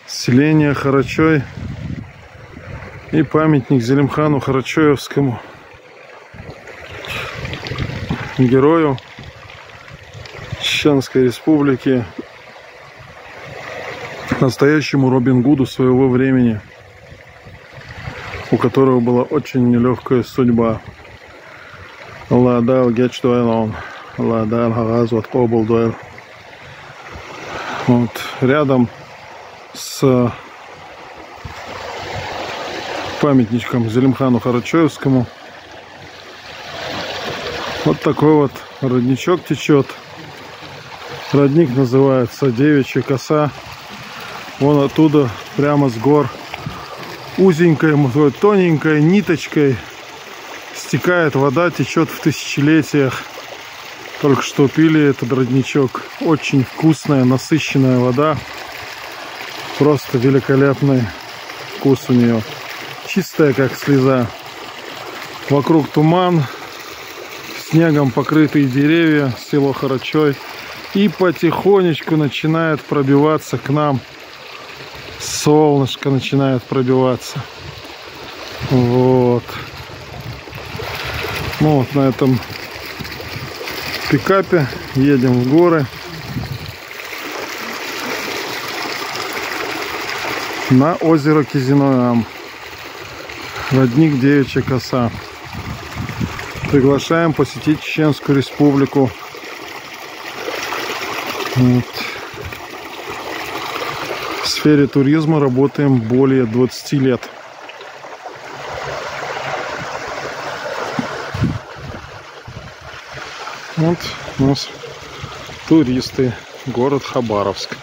Селение Харачой и памятник Зелимхану Харачоевскому, герою Чеченской Республики, настоящему Робин Гуду своего времени, у которого была очень нелегкая судьба. Вот. Рядом с памятничком Зелимхану Харачоевскому вот такой вот родничок течет. Родник называется Девичья коса. Вон оттуда, прямо с гор, узенькой, тоненькой ниточкой стекает вода, течет в тысячелетиях. Только что пили этот родничок. Очень вкусная, насыщенная вода. Просто великолепный вкус у нее. Чистая, как слеза. Вокруг туман, снегом покрытые деревья, село Харачой. И потихонечку начинает пробиваться к нам. Солнышко начинает пробиваться. Вот. Ну вот на этом пикапе едем в горы. На озеро Кизиноям. Родник Девичья коса. Приглашаем посетить Чеченскую Республику. Вот. В сфере туризма работаем более 20 лет. Вот у нас туристы, город Хабаровск.